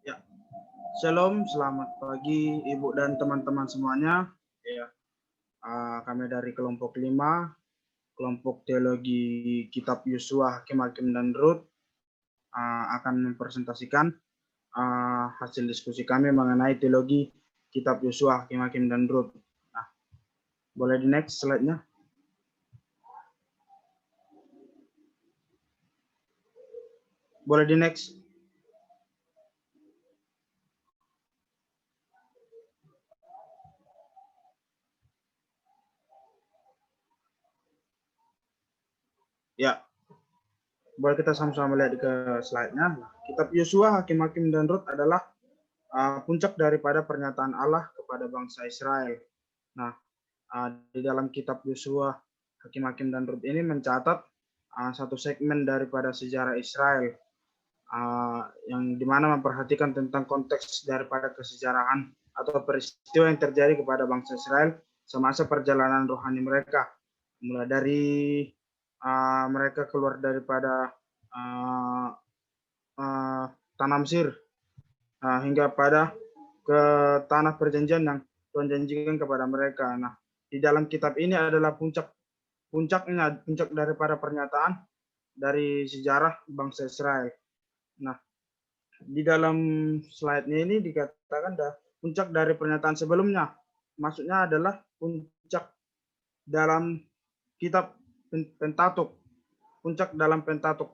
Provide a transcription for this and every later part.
Ya, Shalom, selamat pagi Ibu dan teman-teman semuanya. Ya, kami dari kelompok 5, kelompok teologi Kitab Yosua, Hakim-Hakim dan Rut, akan mempresentasikan hasil diskusi kami mengenai teologi Kitab Yosua, Hakim-Hakim dan Rut. Nah, boleh di next slide-nya. Boleh di next. Ya, boleh kita sama-sama lihat ke slide-nya. Kitab Yosua, Hakim-Hakim dan Rut adalah puncak daripada pernyataan Allah kepada bangsa Israel. Nah, di dalam kitab Yosua, Hakim-Hakim dan Rut ini mencatat satu segmen daripada sejarah Israel yang dimana memperhatikan tentang konteks daripada kesejarahan atau peristiwa yang terjadi kepada bangsa Israel semasa perjalanan rohani mereka, mulai dari mereka keluar daripada tanah Mesir hingga pada ke tanah perjanjian yang Tuhan janjikan kepada mereka. Nah, di dalam kitab ini adalah puncak daripada pernyataan dari sejarah bangsa Israel. Nah, di dalam slide-nya ini dikatakan puncak dari pernyataan sebelumnya. Maksudnya adalah puncak dalam kitab Pentatuk. Puncak dalam Pentatuk.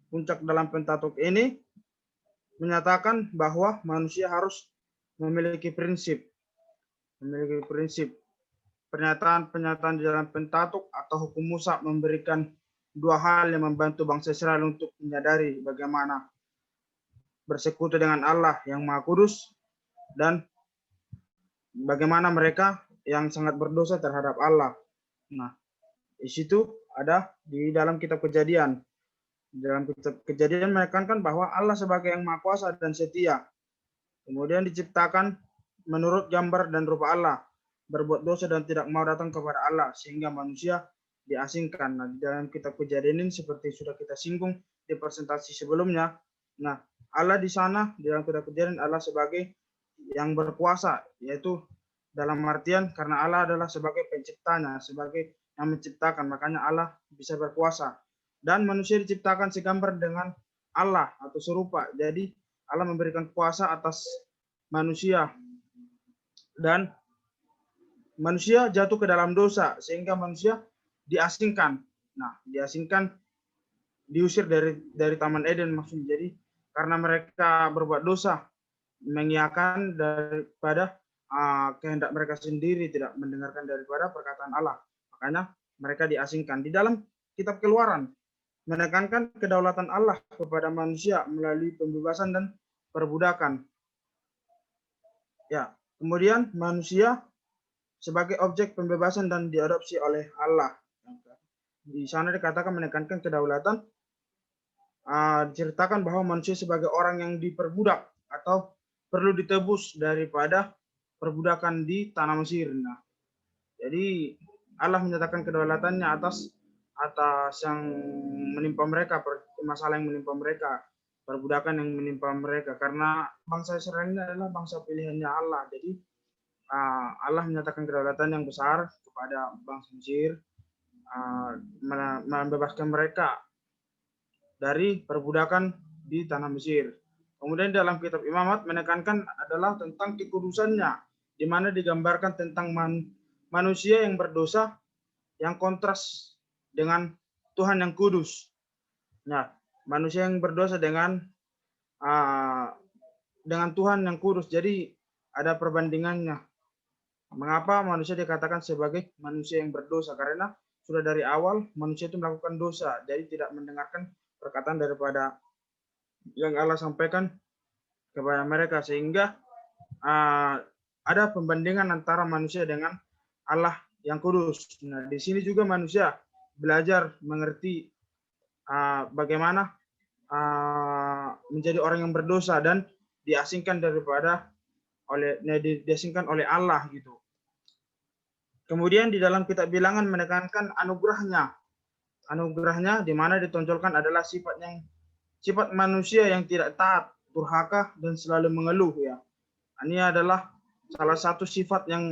Puncak dalam Pentatuk ini menyatakan bahwa manusia harus memiliki prinsip. Pernyataan-pernyataan di dalam Pentatuk atau hukum Musa memberikan dua hal yang membantu bangsa Israel untuk menyadari bagaimana bersekutu dengan Allah yang Maha Kudus dan bagaimana mereka yang sangat berdosa terhadap Allah. Nah, di situ ada di dalam kitab Kejadian. Di dalam kitab Kejadian menekankan bahwa Allah sebagai yang Maha Kuasa dan setia. Kemudian diciptakan menurut gambar dan rupa Allah, berbuat dosa dan tidak mau datang kepada Allah, sehingga manusia diasingkan. Nah, di dalam kitab Kejadian ini seperti sudah kita singgung di presentasi sebelumnya. Nah, Allah di sana di dalam kitab Kejadian Allah sebagai yang berkuasa, yaitu dalam artian karena Allah adalah sebagai penciptanya, sebagai yang menciptakan, makanya Allah bisa berkuasa. Dan manusia diciptakan segambar dengan Allah atau serupa. Jadi Allah memberikan kuasa atas manusia dan manusia jatuh ke dalam dosa sehingga manusia diasingkan. Nah, diasingkan, diusir dari Taman Eden maksudnya. Jadi karena mereka berbuat dosa, mengiyakan daripada kehendak mereka sendiri, tidak mendengarkan daripada perkataan Allah. Makanya mereka diasingkan. Di dalam kitab Keluaran menekankan kedaulatan Allah kepada manusia melalui pembebasan dan perbudakan. Ya, kemudian manusia sebagai objek pembebasan dan diadopsi oleh Allah. Di sana dikatakan menekankan kedaulatan, diceritakan bahwa manusia sebagai orang yang diperbudak atau perlu ditebus daripada perbudakan di tanah Mesir. Nah, jadi Allah menyatakan kedaulatannya atas yang menimpa mereka, masalah yang menimpa mereka, perbudakan yang menimpa mereka, karena bangsa Israel ini adalah bangsa pilihannya Allah. Jadi Allah menyatakan kedaulatan yang besar kepada bangsa Mesir, membebaskan mereka dari perbudakan di tanah Mesir. Kemudian dalam kitab Imamat menekankan adalah tentang kekudusannya, di mana digambarkan tentang manusia yang berdosa yang kontras dengan Tuhan yang kudus. Nah, manusia yang berdosa dengan Tuhan yang kudus. Jadi ada perbandingannya. Mengapa manusia dikatakan sebagai manusia yang berdosa? Karena sudah dari awal manusia itu melakukan dosa, jadi tidak mendengarkan perkataan daripada yang Allah sampaikan kepada mereka, sehingga ada pembandingan antara manusia dengan Allah yang kudus. Nah, di sini juga manusia belajar mengerti bagaimana menjadi orang yang berdosa dan diasingkan diasingkan oleh Allah gitu. Kemudian di dalam kitab Bilangan menekankan anugerahnya di mana ditonjolkan adalah sifat manusia yang tidak taat durhaka, dan selalu mengeluh ya. Ini adalah salah satu sifat yang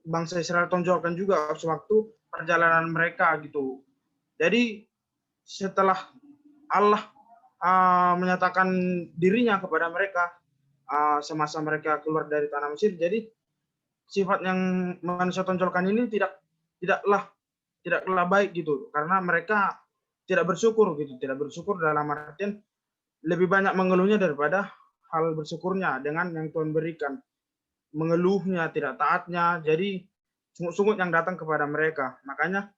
bangsa Israel tonjolkan juga sewaktu perjalanan mereka gitu. Jadi setelah Allah menyatakan dirinya kepada mereka semasa mereka keluar dari tanah Mesir, jadi sifat yang manusia tonjolkan ini tidaklah baik gitu, karena mereka tidak bersyukur gitu, tidak bersyukur dalam artian lebih banyak mengeluhnya daripada hal bersyukurnya dengan yang Tuhan berikan. Mengeluhnya, tidak taatnya, jadi sungut-sungut yang datang kepada mereka. Makanya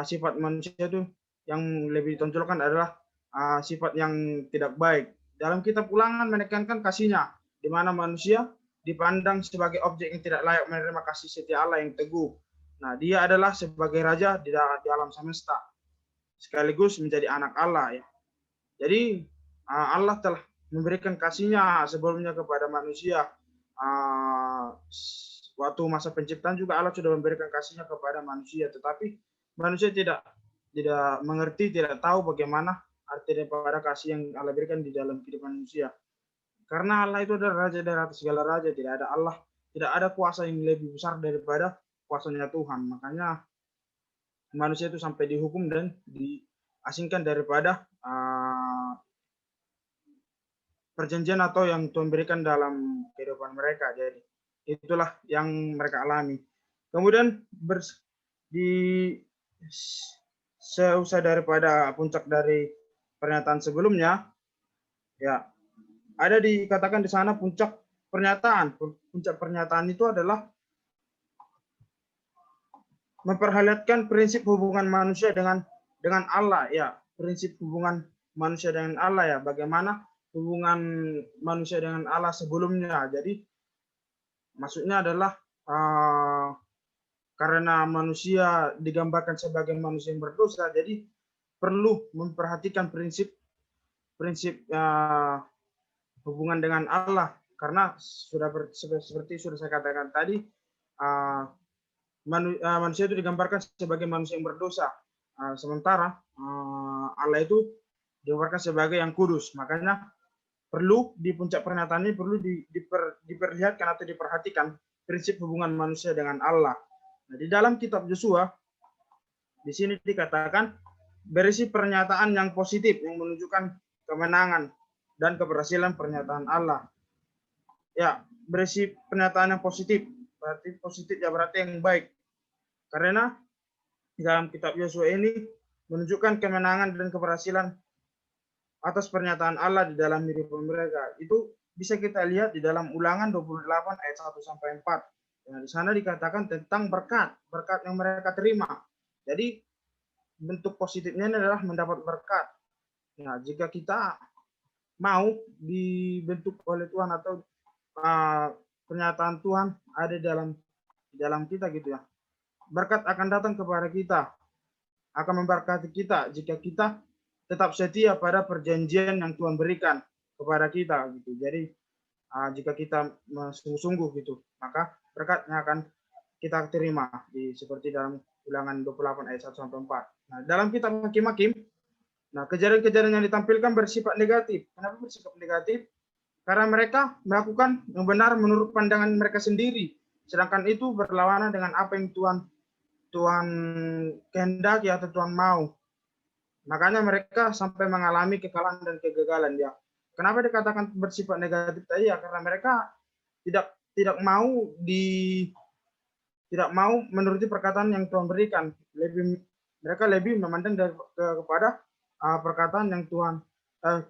sifat manusia itu yang lebih ditonjolkan adalah sifat yang tidak baik. Dalam kitab Ulangan menekankan kasihnya, di mana manusia dipandang sebagai objek yang tidak layak menerima kasih setia Allah yang teguh. Nah, dia adalah sebagai raja di alam semesta, sekaligus menjadi anak Allah ya. Jadi Allah telah memberikan kasihnya sebelumnya kepada manusia. Waktu masa penciptaan juga Allah sudah memberikan kasihnya kepada manusia, tetapi manusia tidak mengerti, tidak tahu bagaimana arti daripada kasih yang Allah berikan di dalam kehidupan manusia. Karena Allah itu adalah raja dari atas segala raja, tidak ada kuasa yang lebih besar daripada kuasanya Tuhan. Makanya manusia itu sampai dihukum dan diasingkan daripada perjanjian atau yang Tuhan berikan dalam kehidupan mereka. Jadi itulah yang mereka alami. Kemudian seusai daripada puncak dari pernyataan sebelumnya, ya ada dikatakan di sana puncak pernyataan. Puncak pernyataan itu adalah memperlihatkan prinsip hubungan manusia dengan Allah ya, prinsip hubungan manusia dengan Allah ya, bagaimana hubungan manusia dengan Allah sebelumnya. Jadi maksudnya adalah karena manusia digambarkan sebagai manusia yang berdosa, jadi perlu memperhatikan prinsip hubungan dengan Allah, karena seperti sudah saya katakan tadi, manusia itu digambarkan sebagai manusia yang berdosa, sementara Allah itu digambarkan sebagai yang kudus. Makanya perlu di puncak pernyataan ini perlu diperlihatkan atau diperhatikan prinsip hubungan manusia dengan Allah. Nah, di dalam kitab Yosua di sini dikatakan berisi pernyataan yang positif yang menunjukkan kemenangan dan keberhasilan pernyataan Allah. Ya, berisi pernyataan yang positif. Berarti positif ya, berarti yang baik. Karena di dalam kitab Yosua ini menunjukkan kemenangan dan keberhasilan atas pernyataan Allah di dalam kehidupan mereka. Itu bisa kita lihat di dalam Ulangan 28 ayat 1 sampai 4. Nah, di sana dikatakan tentang berkat yang mereka terima. Jadi bentuk positifnya adalah mendapat berkat. Nah, jika kita mau dibentuk oleh Tuhan atau pernyataan Tuhan ada di dalam kita gitu ya, berkat akan datang kepada kita, akan memberkati kita jika kita tetap setia pada perjanjian yang Tuhan berikan kepada kita gitu. Jadi jika kita sungguh-sungguh gitu, maka berkatnya akan kita terima seperti dalam Ulangan 28 ayat 1 sampai 4. Nah, dalam kitab Hakim-Hakim, nah kejadian-kejadian yang ditampilkan bersifat negatif. Kenapa bersifat negatif? Karena mereka melakukan yang benar menurut pandangan mereka sendiri, sedangkan itu berlawanan dengan apa yang Tuhan kehendaki atau Tuhan mau. Makanya mereka sampai mengalami kekalahan dan kegagalan ya. Kenapa dikatakan bersifat negatif tadi ya? Karena mereka tidak mau menuruti perkataan yang Tuhan berikan. Mereka lebih memandang kepada perkataan yang Tuhan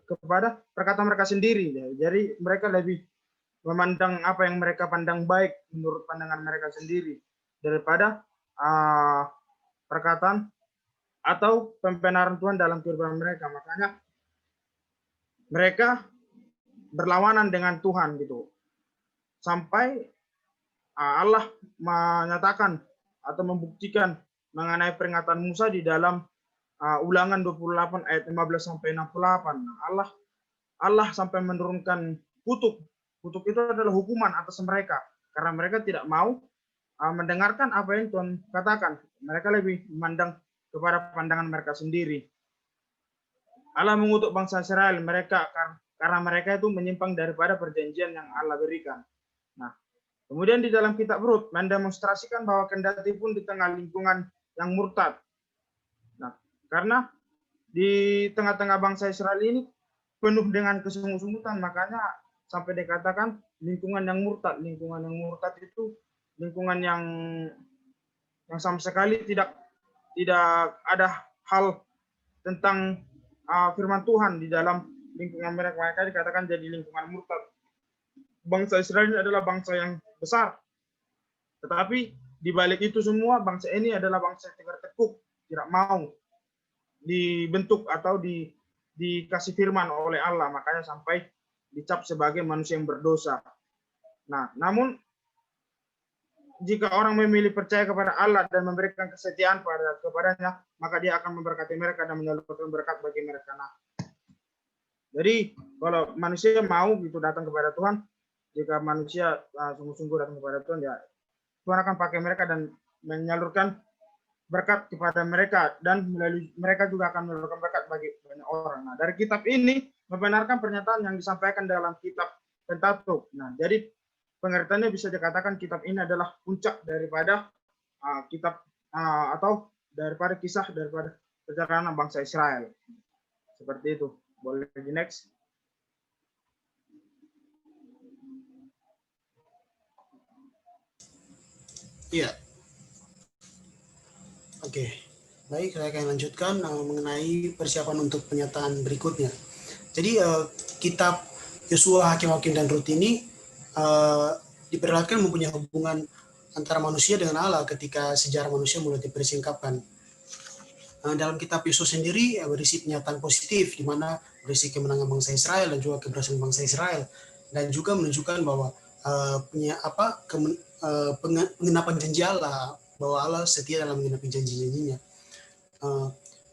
kepada perkataan mereka sendiri ya. Jadi mereka lebih memandang apa yang mereka pandang baik menurut pandangan mereka sendiri daripada perkataan atau pembenaran Tuhan dalam kehidupan mereka. Makanya mereka berlawanan dengan Tuhan gitu. Sampai Allah menyatakan atau membuktikan mengenai peringatan Musa di dalam Ulangan 28 ayat 15 sampai 68. Allah sampai menurunkan kutuk. Kutuk itu adalah hukuman atas mereka karena mereka tidak mau mendengarkan apa yang Tuhan katakan. Mereka lebih memandang kepada pandangan mereka sendiri. Allah mengutuk bangsa Israel mereka karena mereka itu menyimpang daripada perjanjian yang Allah berikan. Nah, kemudian di dalam kitab Rut mendemonstrasikan bahwa kendati pun di tengah lingkungan yang murtad. Nah, karena di tengah-tengah bangsa Israel ini penuh dengan kesungut-sungutan, makanya sampai dikatakan lingkungan yang murtad. Lingkungan yang murtad itu lingkungan yang sama sekali tidak ada hal tentang firman Tuhan di dalam lingkungan mereka. Mereka dikatakan jadi lingkungan murtad. Bangsa Israel ini adalah bangsa yang besar, tetapi di balik itu semua bangsa ini adalah bangsa yang tegak-tekuk, tidak mau dibentuk atau dikasih firman oleh Allah, makanya sampai dicap sebagai manusia yang berdosa. Nah, namun jika orang memilih percaya kepada Allah dan memberikan kesetiaan kepadanya, maka dia akan memberkati mereka dan menyalurkan berkat bagi mereka. Nah, jadi kalau manusia mau gitu datang kepada Tuhan, jika manusia sungguh-sungguh datang kepada Tuhan, ya Tuhan akan pakai mereka dan menyalurkan berkat kepada mereka, dan melalui mereka juga akan menyalurkan berkat bagi banyak orang. Nah, dari kitab ini membenarkan pernyataan yang disampaikan dalam kitab Pentateuch. Nah, jadi pengertiannya bisa dikatakan kitab ini adalah puncak daripada kitab atau daripada kisah daripada perjalanan bangsa Israel. Seperti itu. Boleh di next. Iya. Oke. Baik, saya akan lanjutkan mengenai persiapan untuk pernyataan berikutnya. Jadi kitab Yosua, Hakim-Hakim, dan Rut ini diperlihatkan mempunyai hubungan antara manusia dengan Allah ketika sejarah manusia mulai dipersingkapkan. Dalam kitab Yosua sendiri berisi pernyataan positif, di mana berisi kemenangan bangsa Israel dan juga keberhasilan bangsa Israel, dan juga menunjukkan bahwa pengenapan janji Allah, bahwa Allah setia dalam menggenapi janji-janjinya.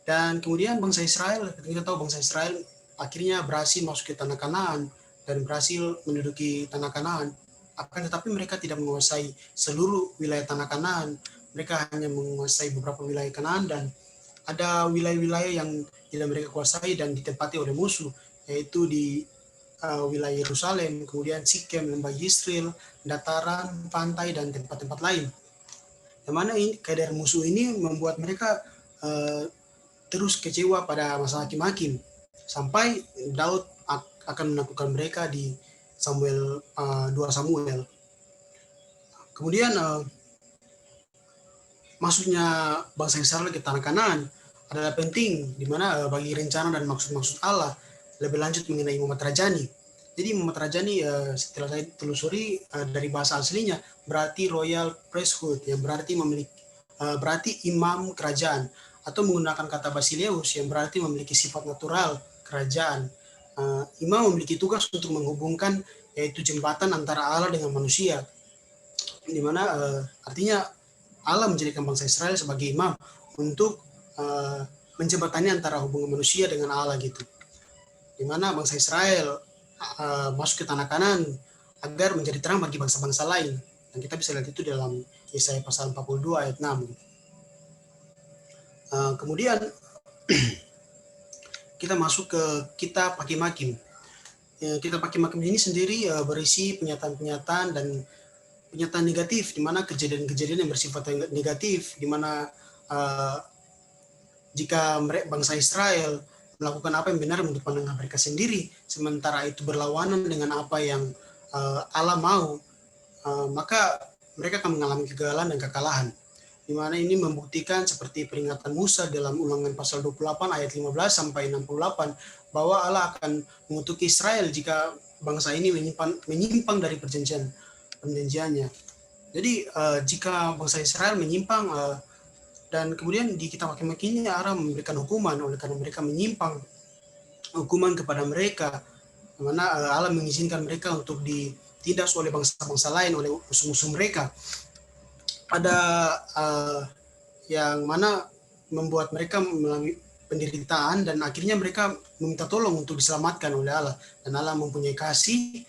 Dan kemudian bangsa Israel, kita tahu bangsa Israel akhirnya berhasil masuk ke tanah Kanaan dan berhasil menduduki tanah Kanaan. Akan tetapi mereka tidak menguasai seluruh wilayah tanah Kanaan. Mereka hanya menguasai beberapa wilayah Kanaan, dan ada wilayah-wilayah yang tidak mereka kuasai dan ditempati oleh musuh, yaitu di wilayah Yerusalem, kemudian Sikem, lembah Yisrael, dataran, pantai, dan tempat-tempat lain. Yang mana ini keadaan musuh ini membuat mereka terus kecewa pada masa Hakim-Hakim, sampai Daud akan menaklukkan mereka di Samuel 2 Samuel. Kemudian masuknya bangsa Israel ke tanah Kanaan adalah penting, di mana bagi rencana dan maksud-maksud Allah. Lebih lanjut mengenai Muhammad Rajani. Jadi Muhammad Rajani setelah saya telusuri dari bahasa aslinya berarti royal priesthood, yang berarti berarti imam kerajaan, atau menggunakan kata basileus yang berarti memiliki sifat natural kerajaan. Imam memiliki tugas untuk menghubungkan, yaitu jembatan antara Allah dengan manusia, di mana artinya Allah menjadikan bangsa Israel sebagai imam untuk menjembatani antara hubungan manusia dengan Allah gitu. Di mana bangsa Israel masuk ke tanah Kanaan agar menjadi terang bagi bangsa-bangsa lain. Dan kita bisa lihat itu dalam Yesaya pasal 42 ayat 6. Kemudian kita masuk ke kitab Hakim-Hakim. Kitab Hakim-Hakim ini sendiri berisi pernyataan-pernyataan dan pernyataan negatif, di mana kejadian-kejadian yang bersifat negatif, di mana jika bangsa Israel melakukan apa yang benar menurut pandangan mereka sendiri, sementara itu berlawanan dengan apa yang Allah mau, maka mereka akan mengalami kegagalan dan kekalahan. Di mana ini membuktikan seperti peringatan Musa dalam Ulangan pasal 28 ayat 15 sampai 68, bahwa Allah akan mengutuki Israel jika bangsa ini menyimpang dari perjanjiannya. Jadi jika bangsa Israel menyimpang, dan kemudian di kitab Hakim-Hakim ini Allah memberikan hukuman oleh karena mereka menyimpang, hukuman kepada mereka, di mana Allah mengizinkan mereka untuk ditindas oleh bangsa-bangsa lain, oleh musuh-musuh mereka. Ada yang mana membuat mereka melalui penderitaan, dan akhirnya mereka meminta tolong untuk diselamatkan oleh Allah, dan Allah mempunyai kasih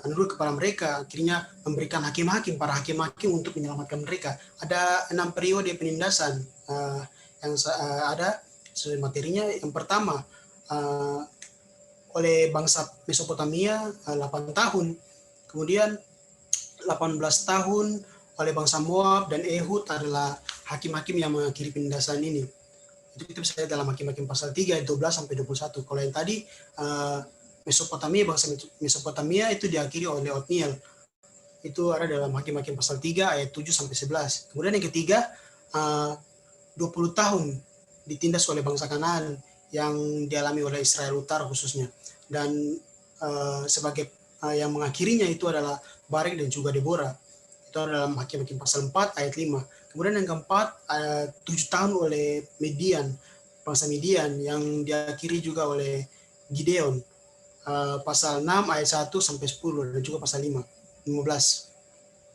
anugerah kepada mereka, akhirnya memberikan para hakim-hakim untuk menyelamatkan mereka. Ada 6 periode penindasan yang ada sesuai materinya. Yang pertama, oleh bangsa Mesopotamia 8 tahun. Kemudian 18 tahun oleh bangsa Moab, dan Ehud adalah hakim-hakim yang mengakhiri penindasan ini. Itu kita bisa lihat dalam Hakim-Hakim pasal 3 ayat 12 sampai 21. Kalau yang tadi Mesopotamia, bangsa Mesopotamia itu diakhiri oleh Otniel. Itu ada dalam Hakim-Hakim pasal 3 ayat 7 sampai 11. Kemudian yang ketiga 20 tahun ditindas oleh bangsa Kanaan yang dialami oleh Israel Utara khususnya. Dan sebagai yang mengakhirinya itu adalah Barak dan juga Deborah. Itu adalah Hakim-Hakim pasal 4 ayat 5. Kemudian yang keempat 7 tahun oleh Midian, bangsa Midian, yang diakhiri juga oleh Gideon, pasal 6 ayat 1 sampai 10, dan juga pasal 15.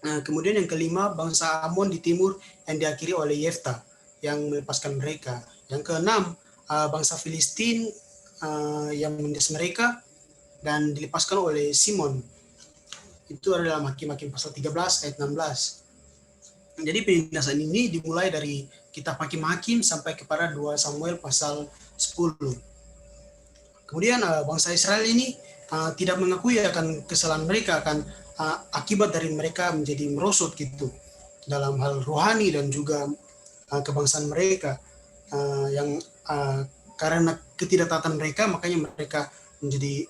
Nah, kemudian yang kelima bangsa Amon di timur yang diakhiri oleh Yefta yang melepaskan mereka. Yang keenam bangsa Filistin yang menindas mereka dan dilepaskan oleh Simon. Itu adalah Hakim-Hakim pasal 13 ayat 16. Jadi penindasan ini dimulai dari kitab Hakim-Hakim sampai kepada 2 Samuel pasal 10. Kemudian bangsa Israel ini tidak mengakui akan kesalahan mereka, akan akibat dari mereka menjadi merosot gitu dalam hal rohani dan juga kebangsaan mereka, yang karena ketidaktaatan mereka, makanya mereka menjadi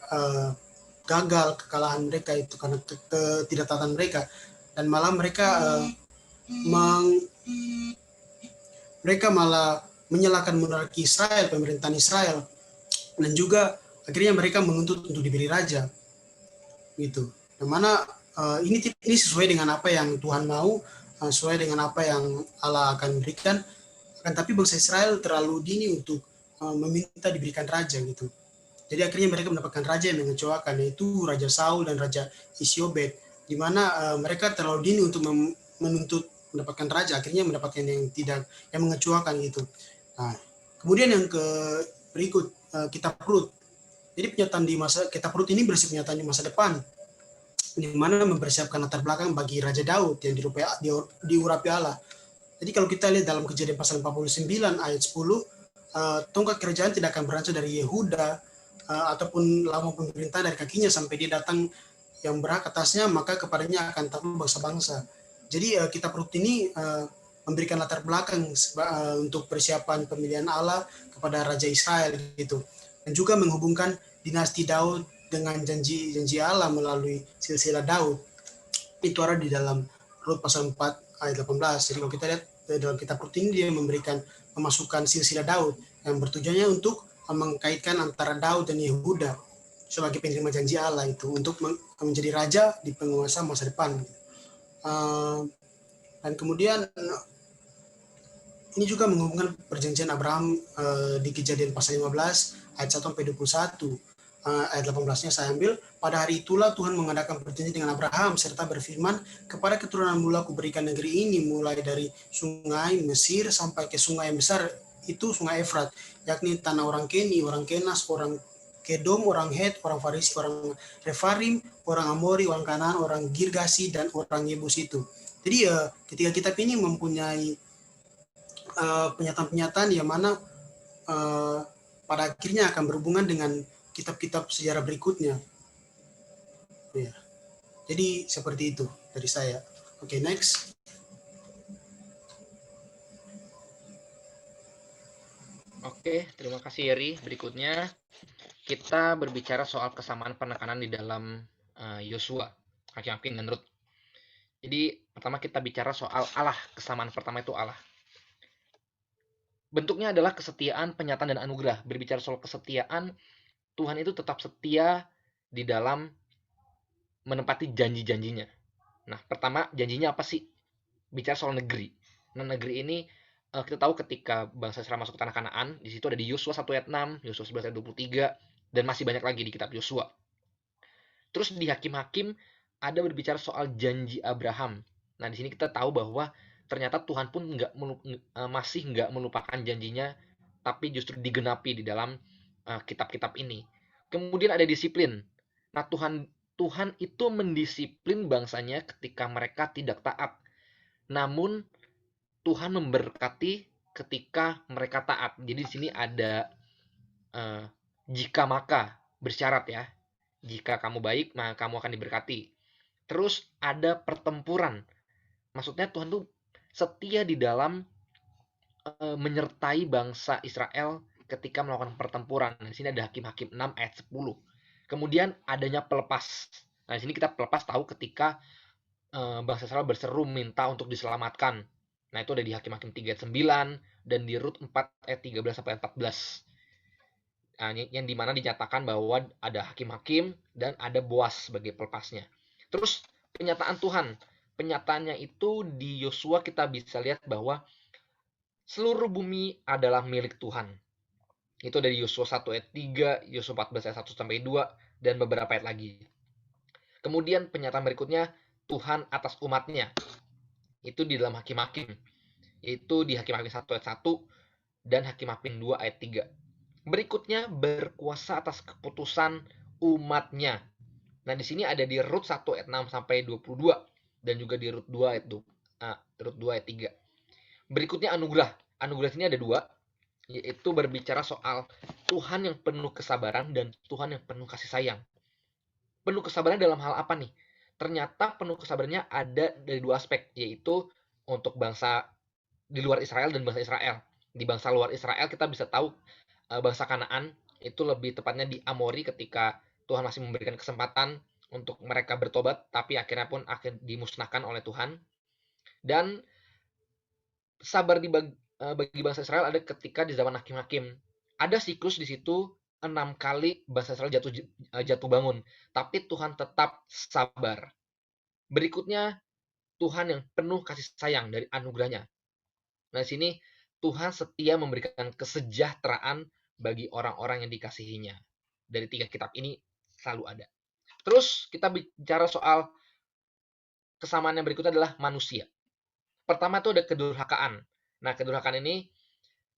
gagal, kekalahan mereka itu karena ketidaktaatan mereka, dan malah mereka mereka malah menyalahkan monarki Israel, pemerintahan Israel, dan juga akhirnya mereka menuntut untuk diberi raja gitu. Yang mana ini sesuai dengan apa yang Tuhan mau, sesuai dengan apa yang Allah akan berikan. Akan tapi bangsa Israel terlalu dini untuk meminta diberikan raja gitu. Jadi akhirnya mereka mendapatkan raja yang mengecewakan, yaitu Raja Saul dan Raja Isiobed, di mana mereka terlalu dini untuk menuntut mendapatkan raja, akhirnya mendapatkan yang mengecewakan gitu. Nah, kemudian yang berikut kitab Rut. Jadi pernyataan di masa kitab Rut ini berisi pernyataan di masa depan, di mana mempersiapkan latar belakang bagi Raja Daud yang diurapi Allah. Jadi kalau kita lihat dalam Kejadian pasal 49 ayat 10, tongkat kerajaan tidak akan berasal dari Yehuda ataupun lama pemerintah dari kakinya sampai dia datang yang berhak atasnya, maka kepadanya akan takluk bangsa-bangsa. Jadi kitab Rut ini memberikan latar belakang untuk persiapan pemilihan Allah kepada Raja Israel gitu, dan juga menghubungkan dinasti Daud dengan janji-janji Allah melalui silsilah Daud. Itu ada di dalam Rut pasal 4 ayat 18. Jadi kalau kita lihat dalam kitab Rut ini, dia memberikan memasukkan silsilah Daud yang bertujuannya untuk mengkaitkan antara Daud dan Yehuda sebagai penerima janji Allah itu untuk menjadi raja di penguasa masa depan. Dan kemudian ini juga menghubungkan perjanjian Abraham di Kejadian pasal 15 ayat 1 sampai 21. Ayat 18-nya saya ambil. Pada hari itulah Tuhan mengadakan perjanjian dengan Abraham serta berfirman, kepada keturunan mula aku berikan negeri ini, mulai dari sungai Mesir sampai ke sungai yang besar, itu sungai Efrat, yakni tanah orang Keni, orang Kenas, orang Kedom, orang Het, orang Farisi, orang Refarim, orang Amori, orang Kanaan, orang Girgasi, dan orang Yebus itu. Jadi ketika kitab ini mempunyai pernyataan-pernyataan yang mana pada akhirnya akan berhubungan dengan kitab-kitab sejarah berikutnya. Ya. Jadi seperti itu dari saya. Oke, next. Oke, terima kasih Yeri. Berikutnya kita berbicara soal kesamaan penekanan di dalam Yosua, Hakim-Hakim dan Rut. Jadi pertama kita bicara soal Allah. Kesamaan pertama itu Allah. Bentuknya adalah kesetiaan, penyataan, dan anugerah. Berbicara soal kesetiaan, Tuhan itu tetap setia di dalam menepati janji-janjinya. Nah, pertama janjinya apa sih? Bicara soal negeri. Nah, negeri ini kita tahu ketika bangsa Israel masuk ke tanah Kanaan, di situ ada di Yosua 1 ayat 6, Yosua 11 ayat 23, dan masih banyak lagi di kitab Yosua. Terus di Hakim-Hakim ada berbicara soal janji Abraham. Nah, di sini kita tahu bahwa ternyata Tuhan pun masih nggak melupakan janjinya, tapi justru digenapi di dalam kitab-kitab ini. Kemudian ada disiplin. Nah, Tuhan itu mendisiplin bangsanya ketika mereka tidak taat. Namun Tuhan memberkati ketika mereka taat. Jadi di sini ada jika maka. bersyarat ya. Jika kamu baik, maka kamu akan diberkati. Terus ada pertempuran. Maksudnya Tuhan tuh setia di dalam menyertai bangsa Israel ketika melakukan pertempuran. Di sini ada Hakim-Hakim 6 ayat 10. Kemudian adanya pelepas. Nah, di sini kita pelepas tahu ketika bangsa Israel berseru minta untuk diselamatkan. Nah, itu ada di Hakim-Hakim 3 ayat 9 dan di Rut 4 ayat 13 sampai 14. Nah, yang dimana dinyatakan bahwa ada hakim-hakim dan ada Boas sebagai pelepasnya. Terus penyataan Tuhan. Penyataannya itu di Yosua kita bisa lihat bahwa seluruh bumi adalah milik Tuhan. Itu dari Yosua 1 ayat 3, Yosua 14 ayat 1 sampai 2, dan beberapa ayat lagi. Kemudian penyataan berikutnya, Tuhan atas umatnya. Itu di dalam Hakim-Hakim. Yaitu di Hakim-Hakim 1 ayat 1 dan Hakim-Hakim 2 ayat 3. Berikutnya, berkuasa atas keputusan umatnya. Nah, di sini ada di Rut 1 ayat 6 sampai 22 dan juga di Rut 2 ayat 3. Berikutnya anugerah. Anugerah sini ada 2, yaitu berbicara soal Tuhan yang penuh kesabaran dan Tuhan yang penuh kasih sayang. Penuh kesabaran dalam hal apa nih? Ternyata penuh kesabarannya ada dari 2 aspek, yaitu untuk bangsa di luar Israel dan bangsa Israel. Di bangsa luar Israel kita bisa tahu bangsa Kanaan itu lebih tepatnya di Amori ketika Tuhan masih memberikan kesempatan untuk mereka bertobat, tapi akhirnya pun dimusnahkan oleh Tuhan. Dan sabar bagi bangsa Israel ada ketika di zaman Hakim-Hakim. Ada siklus di situ 6 kali bangsa Israel jatuh bangun, tapi Tuhan tetap sabar. Berikutnya Tuhan yang penuh kasih sayang dari anugerahnya. Nah, di sini Tuhan setia memberikan kesejahteraan bagi orang-orang yang dikasihinya. Dari 3 kitab ini selalu ada. Terus kita bicara soal kesamaan yang berikutnya adalah manusia. Pertama itu ada kedurhakaan. Nah, kedurhakaan ini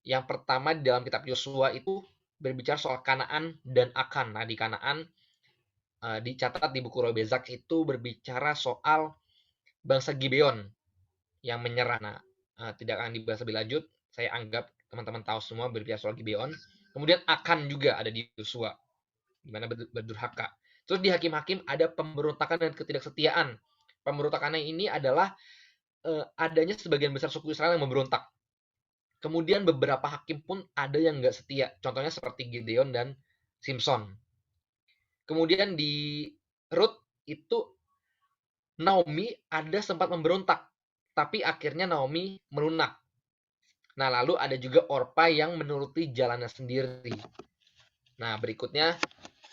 yang pertama di dalam kitab Yosua itu berbicara soal Kanaan dan Akan. Nah, di Kanaan dicatat di buku Roy Bezak itu berbicara soal bangsa Gibeon yang menyerah. Nah, tidak akan dibahas lebih lanjut. Saya anggap teman-teman tahu semua berbicara soal Gibeon. Kemudian Akan juga ada di Yosua, di mana berdurhaka. Terus di Hakim-Hakim ada pemberontakan dan ketidaksetiaan. Pemberontakannya ini adalah adanya sebagian besar suku Israel yang memberontak. Kemudian beberapa hakim pun ada yang nggak setia. Contohnya seperti Gideon dan Simpson. Kemudian di Ruth itu Naomi ada sempat memberontak. Tapi akhirnya Naomi melunak. Nah, lalu ada juga Orpa yang menuruti jalannya sendiri. Nah, berikutnya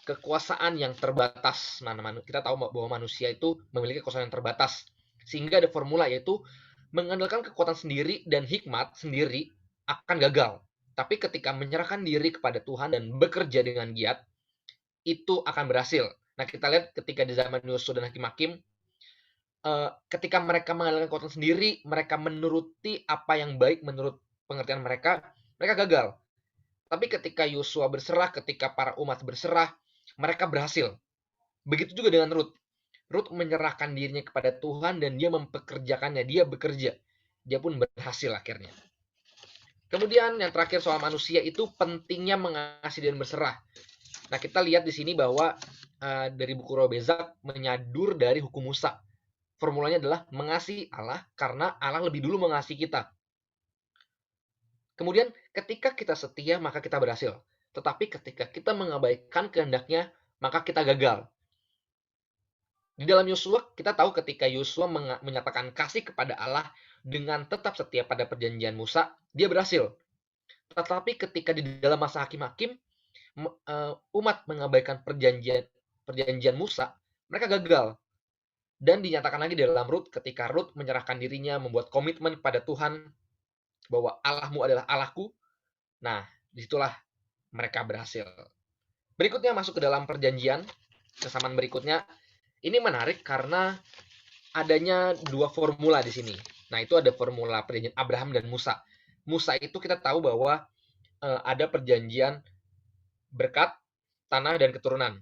kekuasaan yang terbatas. Nah, kita tahu bahwa manusia itu memiliki kekuasaan yang terbatas. Sehingga ada formula yaitu mengandalkan kekuatan sendiri dan hikmat sendiri akan gagal. Tapi ketika menyerahkan diri kepada Tuhan dan bekerja dengan giat, itu akan berhasil. Nah, kita lihat ketika di zaman Yosua dan Hakim-Hakim, ketika mereka mengandalkan kekuatan sendiri, mereka menuruti apa yang baik menurut pengertian mereka, mereka gagal. Tapi ketika Yosua berserah, ketika para umat berserah, mereka berhasil. Begitu juga dengan Ruth. Ruth menyerahkan dirinya kepada Tuhan dan dia mempekerjakannya, dia bekerja. Dia pun berhasil akhirnya. Kemudian yang terakhir soal manusia itu pentingnya mengasihi dan berserah. Nah, kita lihat di sini bahwa dari buku Roy Bezak menyadur dari hukum Musa. Formulanya adalah mengasihi Allah karena Allah lebih dulu mengasihi kita. Kemudian ketika kita setia maka kita berhasil. Tetapi ketika kita mengabaikan kehendaknya maka kita gagal. Di dalam Yosua kita tahu ketika Yosua menyatakan kasih kepada Allah dengan tetap setia pada perjanjian Musa, dia berhasil. Tetapi ketika di dalam masa Hakim-Hakim umat mengabaikan perjanjian Musa, mereka gagal. Dan dinyatakan lagi di dalam Rut ketika Rut menyerahkan dirinya membuat komitmen pada Tuhan bahwa Allahmu adalah Allahku. Nah, disitulah mereka berhasil. Berikutnya masuk ke dalam perjanjian, kesamaan berikutnya. Ini menarik karena adanya 2 formula di sini. Nah, itu ada formula perjanjian Abraham dan Musa. Musa itu kita tahu bahwa ada perjanjian berkat, tanah, dan keturunan.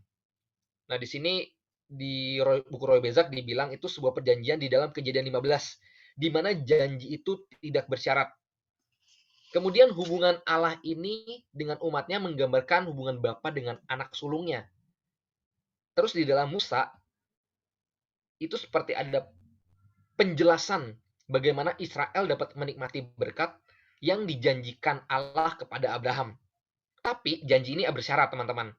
Nah, di sini di buku Roy Bezak dibilang itu sebuah perjanjian di dalam Kejadian 15, di mana janji itu tidak bersyarat. Kemudian hubungan Allah ini dengan umatnya menggambarkan hubungan bapa dengan anak sulungnya. Terus di dalam Musa itu seperti ada penjelasan bagaimana Israel dapat menikmati berkat yang dijanjikan Allah kepada Abraham. Tapi janji ini bersyarat, teman-teman.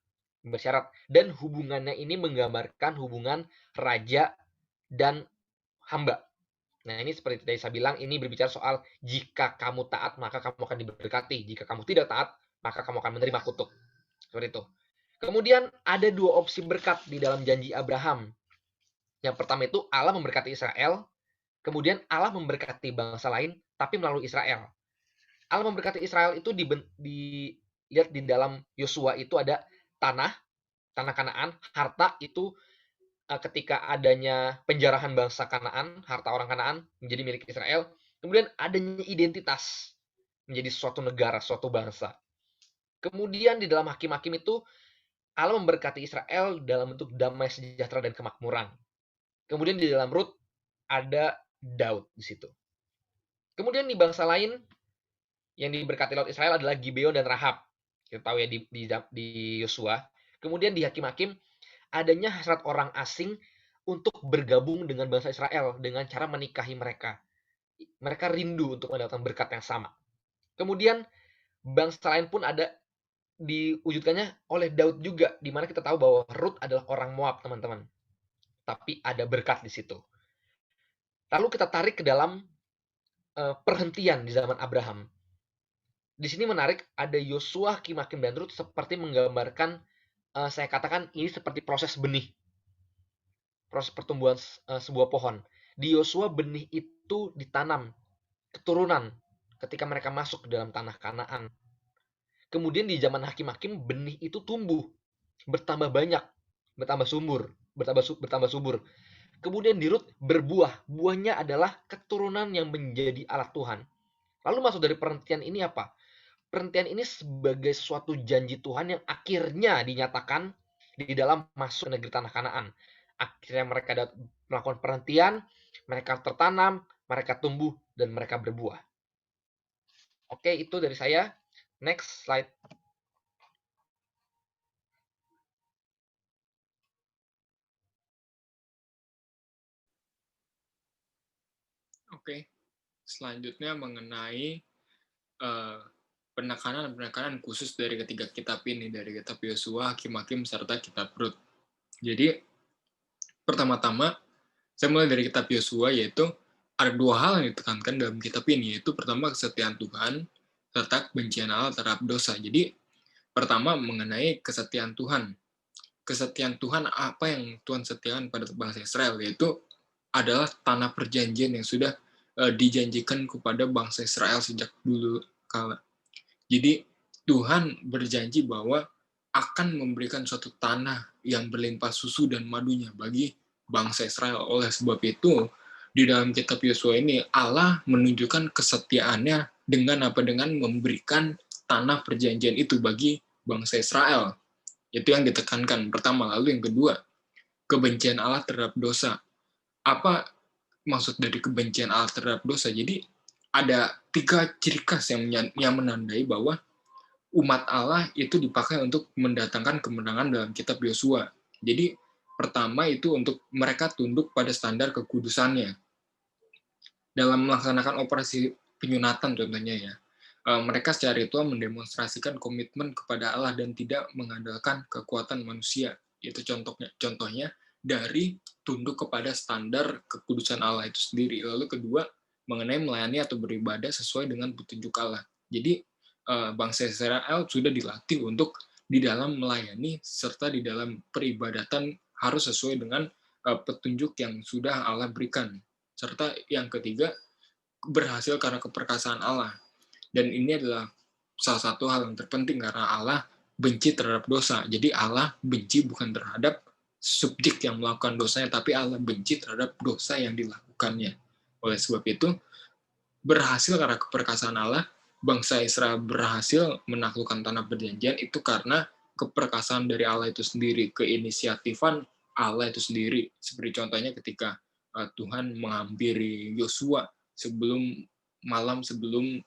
Bersyarat. Dan hubungannya ini menggambarkan hubungan raja dan hamba. Nah, ini seperti tadi saya bilang, ini berbicara soal jika kamu taat, maka kamu akan diberkati. Jika kamu tidak taat, maka kamu akan menerima kutuk. Seperti itu. Kemudian ada dua opsi berkat di dalam janji Abraham. Yang pertama itu Allah memberkati Israel, kemudian Allah memberkati bangsa lain, tapi melalui Israel. Allah memberkati Israel itu dilihat di dalam Yosua itu ada tanah Kanaan, harta itu ketika adanya penjarahan bangsa Kanaan, harta orang Kanaan menjadi milik Israel, kemudian adanya identitas menjadi suatu negara, suatu bangsa. Kemudian di dalam Hakim-Hakim itu Allah memberkati Israel dalam bentuk damai sejahtera dan kemakmuran. Kemudian di dalam Rut ada Daud di situ. Kemudian di bangsa lain yang diberkati laut Israel adalah Gibeon dan Rahab. Kita tahu ya di Yosua. Kemudian di Hakim-Hakim adanya hasrat orang asing untuk bergabung dengan bangsa Israel dengan cara menikahi mereka. Mereka rindu untuk mendapatkan berkat yang sama. Kemudian bangsa lain pun ada diwujudkannya oleh Daud juga, di mana kita tahu bahwa Rut adalah orang Moab, teman-teman. Tapi ada berkat di situ. Lalu kita tarik ke dalam perhentian di zaman Abraham. Di sini menarik, ada Yosua, Hakim-Hakim, dan Rut seperti menggambarkan, saya katakan ini seperti proses benih. Proses pertumbuhan sebuah pohon. Di Yosua benih itu ditanam, keturunan, ketika mereka masuk ke dalam tanah Kanaan. Kemudian di zaman Hakim-Hakim, benih itu tumbuh, bertambah banyak, bertambah subur. Kemudian di Rut berbuah. Buahnya adalah keturunan yang menjadi anak Tuhan. Lalu masuk dari perhentian ini apa? Perhentian ini sebagai suatu janji Tuhan yang akhirnya dinyatakan di dalam masuk ke negeri tanah Kanaan. Akhirnya mereka melakukan perhentian, mereka tertanam, mereka tumbuh, dan mereka berbuah. Oke, itu dari saya. Next slide. Oke, selanjutnya mengenai penekanan khusus dari ketiga kitab ini, dari kitab Yosua, Hakim-Hakim, serta kitab Rut. Jadi, pertama-tama, saya mulai dari kitab Yosua, yaitu ada dua hal yang ditekankan dalam kitab ini, yaitu pertama kesetiaan Tuhan, serta kebencian Allah terhadap dosa. Jadi, pertama mengenai kesetiaan Tuhan. Kesetiaan Tuhan, apa yang Tuhan setiakan pada bangsa Israel, yaitu adalah tanah perjanjian yang sudah dijanjikan kepada bangsa Israel sejak dulu kala. Jadi Tuhan berjanji bahwa akan memberikan suatu tanah yang berlimpah susu dan madunya bagi bangsa Israel. Oleh sebab itu, di dalam kitab Yosua ini Allah menunjukkan kesetiaannya dengan apa? Dengan memberikan tanah perjanjian itu bagi bangsa Israel. Itu yang ditekankan pertama. Lalu yang kedua, kebencian Allah terhadap dosa. Apa maksud dari kebencian Allah terhadap dosa? Jadi ada 3 ciri khas yang menandai bahwa umat Allah itu dipakai untuk mendatangkan kemenangan dalam kitab Yosua. Jadi pertama itu untuk mereka tunduk pada standar kekudusannya. Dalam melaksanakan operasi penyunatan contohnya ya, mereka secara ritual mendemonstrasikan komitmen kepada Allah dan tidak mengandalkan kekuatan manusia. Itu contohnya dari tunduk kepada standar kekudusan Allah itu sendiri. Lalu kedua, mengenai melayani atau beribadah sesuai dengan petunjuk Allah. Jadi bangsa Israel sudah dilatih untuk di dalam melayani serta di dalam peribadatan harus sesuai dengan petunjuk yang sudah Allah berikan. Serta yang ketiga, berhasil karena keperkasaan Allah. Dan ini adalah salah satu hal yang terpenting karena Allah benci terhadap dosa. Jadi Allah benci bukan terhadap subjek yang melakukan dosanya, tapi Allah benci terhadap dosa yang dilakukannya. Oleh sebab itu, berhasil karena keperkasaan Allah, bangsa Israel berhasil menaklukkan tanah perjanjian itu karena keperkasaan dari Allah itu sendiri, keinisiatifan Allah itu sendiri. Seperti contohnya ketika Tuhan menghampiri Yosua malam sebelum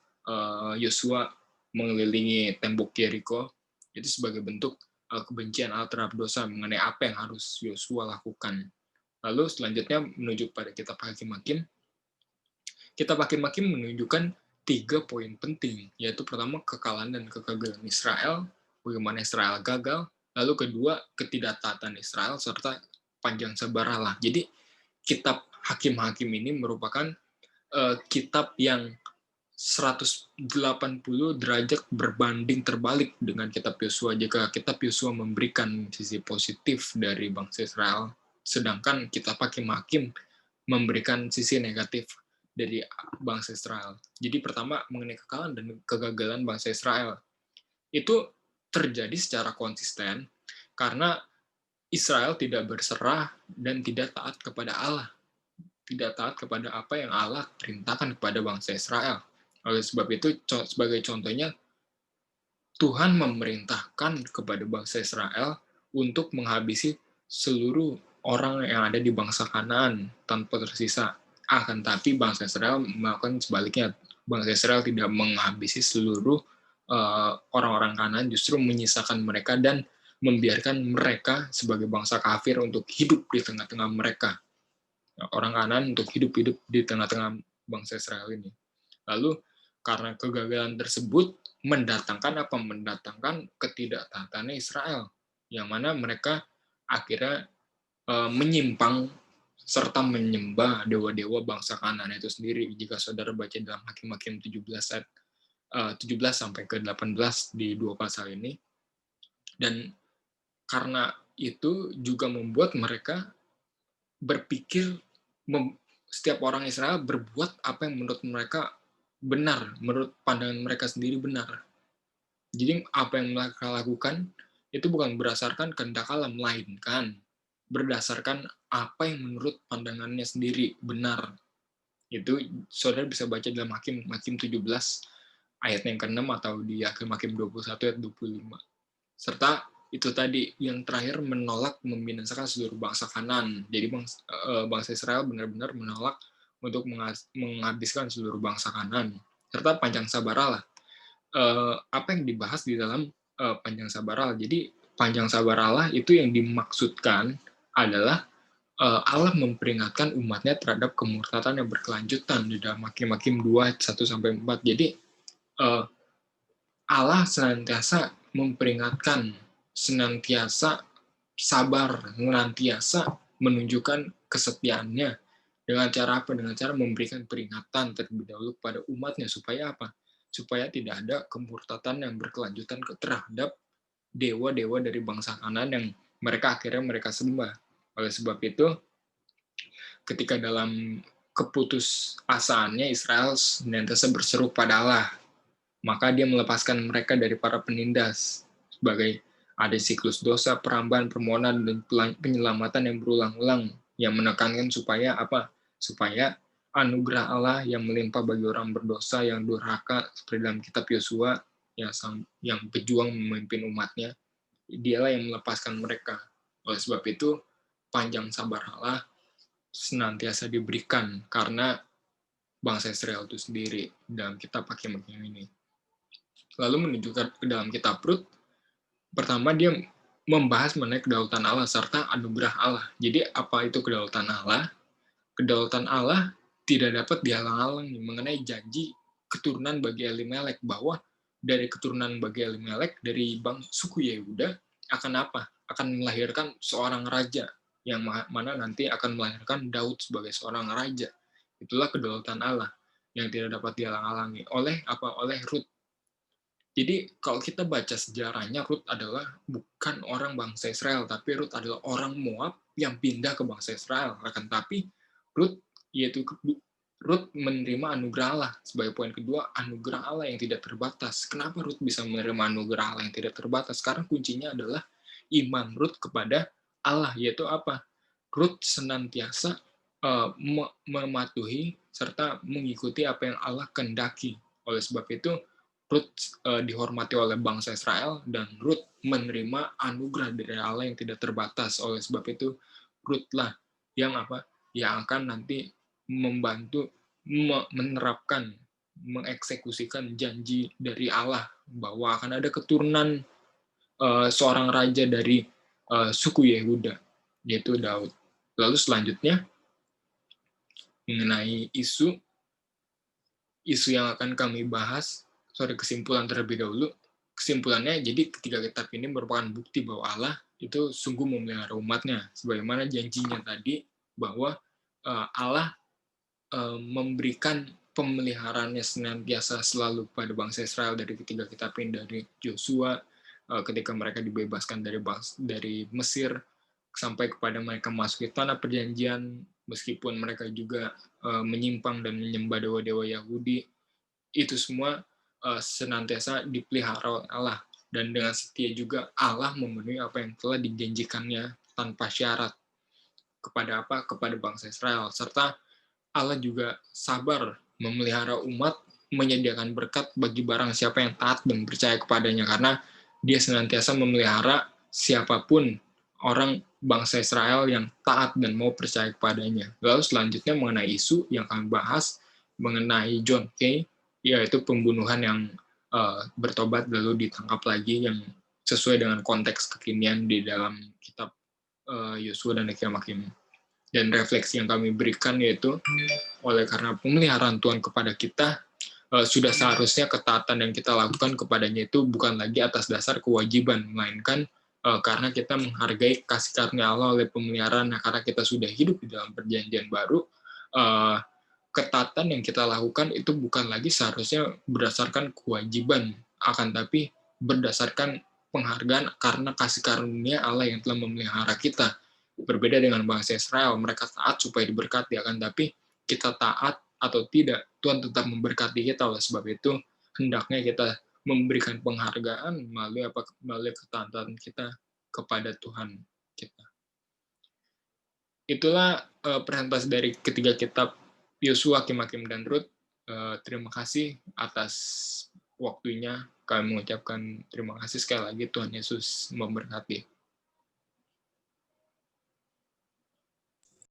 Yosua mengelilingi tembok Yeriko, itu sebagai bentuk kebencian Allah terhadap dosa, mengenai apa yang harus Yosua lakukan. Lalu selanjutnya menuju pada kitab Hakim-Hakim. Kitab Hakim-Hakim menunjukkan 3 poin penting, yaitu pertama kekalahan dan kegagalan Israel, bagaimana Israel gagal, lalu kedua ketidaktaatan Israel, serta panjang sabar Allah. Jadi kitab Hakim-Hakim ini merupakan kitab yang 180 derajat berbanding terbalik dengan kitab Yosua. Jika kitab Yosua memberikan sisi positif dari bangsa Israel, sedangkan kitab Hakim-Hakim memberikan sisi negatif dari bangsa Israel. Jadi pertama mengenai kekalahan dan kegagalan bangsa Israel. Itu terjadi secara konsisten karena Israel tidak berserah dan tidak taat kepada Allah. Tidak taat kepada apa yang Allah perintahkan kepada bangsa Israel. Oleh sebab itu, sebagai contohnya, Tuhan memerintahkan kepada bangsa Israel untuk menghabisi seluruh orang yang ada di bangsa Kanaan tanpa tersisa. Akan tapi bangsa Israel melakukan sebaliknya. Bangsa Israel tidak menghabisi seluruh orang-orang Kanaan, justru menyisakan mereka dan membiarkan mereka sebagai bangsa kafir untuk hidup di tengah-tengah mereka. Orang Kanaan untuk hidup di tengah-tengah bangsa Israel ini. Lalu karena kegagalan tersebut mendatangkan apa? Mendatangkan ketidaktaatannya Israel, yang mana mereka akhirnya menyimpang serta menyembah dewa-dewa bangsa Kanaan itu sendiri. Jika saudara baca dalam Hakim-Hakim 17 ayat 17 sampai ke 18 di 2 pasal ini. Dan karena itu juga membuat mereka berpikir, setiap orang Israel berbuat apa yang menurut mereka benar, menurut pandangan mereka sendiri benar. Jadi apa yang mereka lakukan itu bukan berdasarkan kehendak Allah, melainkan berdasarkan apa yang menurut pandangannya sendiri benar. Itu saudara bisa baca dalam Hakim 17 ayat yang ke-6 atau di Hakim 21 ayat 25. Serta itu tadi yang terakhir menolak membinasakan seluruh bangsa Kanaan. Jadi bangsa Israel benar-benar menolak untuk menghabiskan seluruh bangsa Kanaan. Serta panjang sabar Allah. Apa yang dibahas di dalam panjang sabar Allah? Jadi panjang sabar Allah itu yang dimaksudkan adalah Allah memperingatkan umatnya terhadap kemurtatan yang berkelanjutan di dalam Hakim-Hakim 2 ayat 1-4. Jadi Allah senantiasa memperingatkan, senantiasa sabar, senantiasa menunjukkan kesetiaannya. Dengan cara apa? Dengan cara memberikan peringatan terlebih dahulu kepada umatnya. Supaya apa? Supaya tidak ada kemurtatan yang berkelanjutan terhadap dewa-dewa dari bangsa Kanaan yang akhirnya mereka sembah. Oleh sebab itu, ketika dalam keputusasaannya Israel senantiasa berseru pada Allah, maka dia melepaskan mereka dari para penindas sebagai ada siklus dosa, perambahan, permohonan, dan penyelamatan yang berulang-ulang yang menekankan supaya apa? Supaya anugerah Allah yang melimpah bagi orang berdosa yang durhaka seperti dalam kitab Yosua yang berjuang memimpin umatnya, dialah yang melepaskan mereka. Oleh sebab itu panjang sabar Allah senantiasa diberikan karena bangsa Israel itu sendiri dalam kitab Hakim-Hakim ini. Lalu menuju ke dalam kitab Rut, pertama dia membahas mengenai kedaulatan Allah serta anugerah Allah. Jadi apa itu kedaulatan Allah? Kedaulatan Allah tidak dapat dihalang-halangi mengenai janji keturunan bagi Elimelek, bahwa dari keturunan bagi Elimelek dari suku Yehuda akan apa? Akan melahirkan seorang raja yang mana nanti akan melahirkan Daud sebagai seorang raja. Itulah kedaulatan Allah yang tidak dapat dihalang-halangi oleh apa? Oleh Rut. Jadi kalau kita baca sejarahnya, Rut adalah bukan orang bangsa Israel, tapi Rut adalah orang Moab yang pindah ke bangsa Israel. Akan tapi Rut menerima anugerah Allah. Sebagai poin kedua, anugerah Allah yang tidak terbatas. Kenapa Rut bisa menerima anugerah Allah yang tidak terbatas? Karena kuncinya adalah iman Rut kepada Allah, yaitu apa? Rut senantiasa mematuhi serta mengikuti apa yang Allah kehendaki. Oleh sebab itu, Rut dihormati oleh bangsa Israel dan Rut menerima anugerah dari Allah yang tidak terbatas. Oleh sebab itu, Rutlah yang apa? Yang akan nanti membantu menerapkan, mengeksekusikan janji dari Allah bahwa akan ada keturunan seorang raja dari suku Yehuda, yaitu Daud. Lalu selanjutnya mengenai isu yang akan kami bahas, kesimpulan terlebih dahulu. Kesimpulannya, jadi ketiga kitab ini merupakan bukti bahwa Allah itu sungguh memelihara umatnya, sebagaimana janjinya tadi bahwa Allah memberikan pemeliharaannya senantiasa selalu pada bangsa Israel dari ketiga kitab ini, dari Yosua ketika mereka dibebaskan dari Mesir sampai kepada mereka masuk ke tanah perjanjian, meskipun mereka juga menyimpang dan menyembah dewa-dewa Yahudi, itu semua senantiasa dipelihara oleh Allah, dan dengan setia juga Allah memenuhi apa yang telah dijanjikannya tanpa syarat kepada bangsa Israel, serta Allah juga sabar memelihara umat, menyediakan berkat bagi barang siapa yang taat dan percaya kepadanya, karena dia senantiasa memelihara siapapun orang bangsa Israel yang taat dan mau percaya kepadanya. Lalu selanjutnya mengenai isu yang kami bahas mengenai John Kay, yaitu pembunuhan yang bertobat lalu ditangkap lagi, yang sesuai dengan konteks kekinian di dalam kitab Yosua dan Hakim. Dan refleksi yang kami berikan yaitu, oleh karena pemeliharaan Tuhan kepada kita, sudah seharusnya ketaatan yang kita lakukan kepadanya itu bukan lagi atas dasar kewajiban, melainkan karena kita menghargai kasih karunia Allah oleh pemeliharaan. Nah, karena kita sudah hidup di dalam perjanjian baru, ketaatan yang kita lakukan itu bukan lagi seharusnya berdasarkan kewajiban, akan tapi berdasarkan penghargaan karena kasih karunia Allah yang telah memelihara kita. Berbeda dengan bangsa Israel, mereka taat supaya diberkati, akan tapi kita taat atau tidak, Tuhan tetap memberkati kita. Oleh sebab itu, hendaknya kita memberikan penghargaan melalui ketaatan kita kepada Tuhan kita. Itulah presentasi dari ketiga kitab Yosua, Hakim, dan Rut. Terima kasih atas waktunya. Kami mengucapkan terima kasih sekali lagi. Tuhan Yesus memberkati.